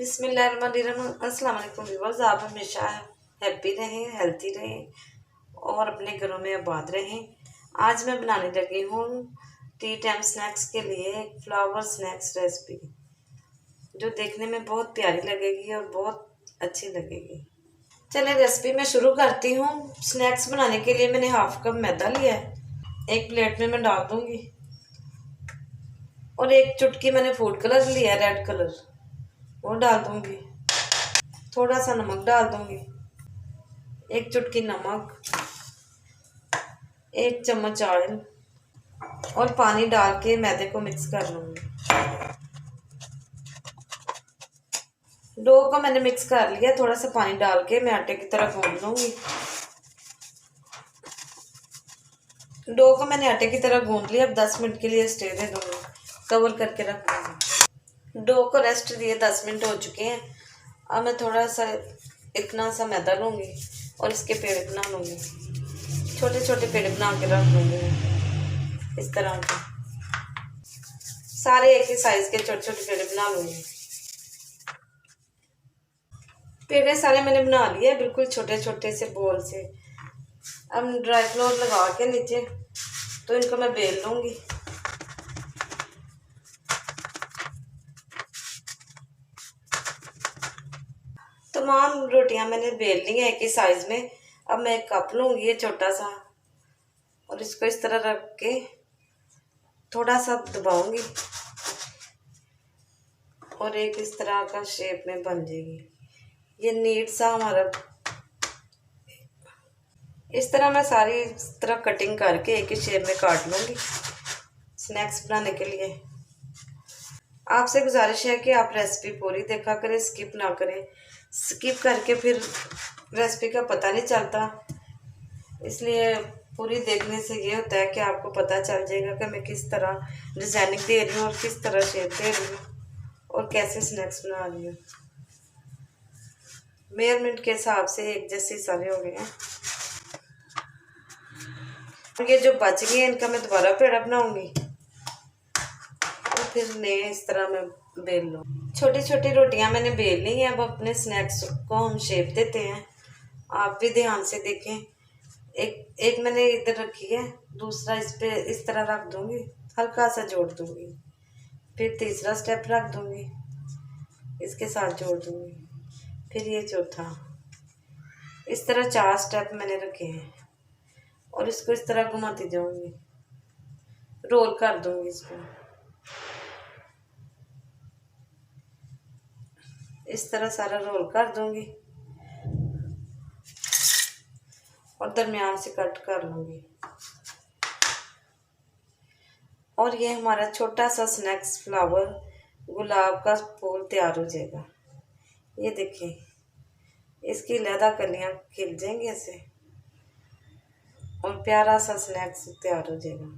बिस्मिल्लाहिर्रहमानिर्रहीम। अस्सलाम वालेकुम व्यूअर्स। आप हमेशा हैप्पी रहें, हेल्थी रहें और अपने घरों में आबाद रहें। आज मैं बनाने लगी हूँ टी टाइम स्नैक्स के लिए एक फ्लावर स्नैक्स रेसिपी, जो देखने में बहुत प्यारी लगेगी और बहुत अच्छी लगेगी। चलिए रेसिपी मैं शुरू करती हूँ। स्नैक्स बनाने के लिए मैंने हाफ कप मैदा लिया है, एक प्लेट में मैं डाल दूँगी। और एक चुटकी मैंने फूड कलर लिया है, रेड कलर, वो डाल दूंगी। थोड़ा सा नमक डाल दूंगी, एक चुटकी नमक, एक चम्मच ऑयल और पानी डाल के मैदे को मिक्स कर लूंगी। डो को मैंने मिक्स कर लिया। थोड़ा सा पानी डाल के मैं आटे की तरह गूंद लूंगी। डो को मैंने आटे की तरह गूंद लिया। अब 10 मिनट के लिए स्टे दे दूंगी, कवर करके रख दूंगी। डो को रेस्ट दिए 10 मिनट हो चुके हैं। अब मैं थोड़ा सा इतना सा मैदा लूँगी और इसके पेड़ बना लूँगी। छोटे छोटे पेड़ बना के रख लूँगी इस तरह के। सारे एक ही साइज़ के छोटे छोटे पेड़ बना लूँगी। पेड़े सारे मैंने बना लिए बिल्कुल छोटे छोटे से बॉल से। अब ड्राई फ्लोर लगा के नीचे तो इनको मैं बेल लूँगी। तमाम रोटियां मैंने बेल ली हैं एक ही साइज़ में। अब मैं एक कप लूँगी, ये छोटा सा, और इसको इस तरह रख के थोड़ा सा दबाऊंगी और एक इस तरह का शेप में बन जाएगी। ये नीट सा हमारा, इस तरह मैं सारी इस तरह कटिंग करके एक ही शेप में काट लूँगी स्नैक्स बनाने के लिए। आपसे गुजारिश है कि आप रेसिपी पूरी देखा करें, स्किप ना करें। स्किप करके फिर रेसिपी का पता नहीं चलता, इसलिए पूरी देखने से ये होता है कि आपको पता चल जाएगा कि मैं किस तरह डिज़ाइनिंग दे रही हूँ और किस तरह शेप दे रही हूँ और कैसे स्नैक्स बना रही हूँ। मेजरमेंट के हिसाब से एक जैसे सारे हो गए हैं। और ये जो बच गए इनका मैं दोबारा पेड़ा बनाऊँगी और फिर नए इस तरह मैं बेल लूँ। छोटी छोटी रोटियां मैंने बेल ली हैं। अब अपने स्नैक्स को हम शेप देते हैं। आप भी ध्यान से देखें। एक मैंने इधर रखी है, दूसरा इस पे इस तरह रख दूंगी, हल्का सा जोड़ दूंगी। फिर तीसरा स्टेप रख दूंगी, इसके साथ जोड़ दूंगी। फिर ये चौथा। इस तरह 4 स्टेप मैंने रखे हैं और इसको इस तरह घुमाती जाऊंगी, रोल कर दूंगी इसको। इस तरह सारा रोल कर दूंगी और दरमियान से कट कर लूँगी। और ये हमारा छोटा सा स्नैक्स फ्लावर गुलाब का फूल तैयार हो जाएगा। ये देखिए, इसकी लहदा कलियाँ खिल जाएंगी ऐसे और प्यारा सा स्नैक्स तैयार हो जाएगा।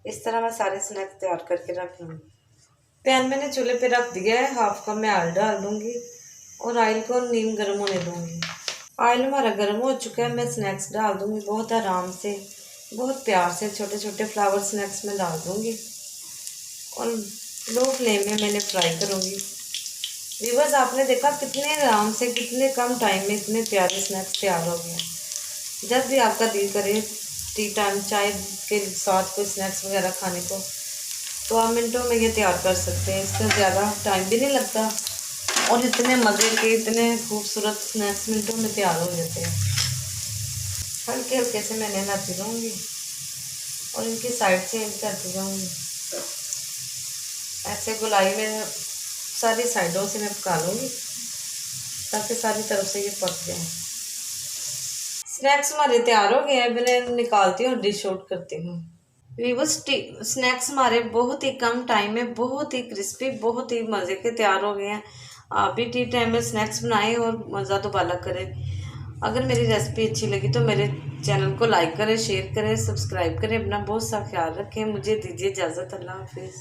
इस तरह मैं सारे स्नैक्स तैयार करके रख लूँगी। पैन मैंने चूल्हे पे रख दिया है। हाफ कप मैं ऑयल डाल दूँगी और ऑयल को नीम गर्म होने दूँगी। ऑयल हमारा गर्म हो चुका है। मैं स्नैक्स डाल दूँगी बहुत आराम से, बहुत प्यार से। छोटे छोटे फ्लावर स्नैक्स में डाल दूँगी और लो फ्लेम में मैंने फ्राई करूँगी। व्यूअर्स, आपने देखा कितने आराम से, कितने कम टाइम में इतने प्यारे स्नैक्स तैयार हो गए। जब भी आपका दिल करे टी टाइम चाय के साथ कोई स्नैक्स वगैरह खाने को, तो आप मिनटों में ये तैयार कर सकते हैं। इसका ज़्यादा टाइम भी नहीं लगता और इतने मज़े के, इतने खूबसूरत स्नैक्स मिनटों में तैयार हो जाते हैं। हल्के हल्के से मैंने हिलाती जाऊँगी और इनकी साइड चेंज करती जाऊँगी। ऐसे गोलाई में सारी साइडों से मैं पका लूँगी ताकि सारी तरफ से ये पक जाए। स्नैक्स हमारे तैयार हो गए हैं। मैं निकालती हूँ और डिश आउट करती हूँ। व्यूअर्स, स्नैक्स हमारे बहुत ही कम टाइम में बहुत ही क्रिस्पी, बहुत ही मज़े के तैयार हो गए हैं। आप भी टी टाइम में स्नैक्स बनाएं और मज़ा तो बाला करें। अगर मेरी रेसिपी अच्छी लगी तो मेरे चैनल को लाइक करें, शेयर करें, सब्सक्राइब करें। अपना बहुत सा ख्याल रखें। मुझे दीजिए इजाज़त। अल्लाह हाफिज़।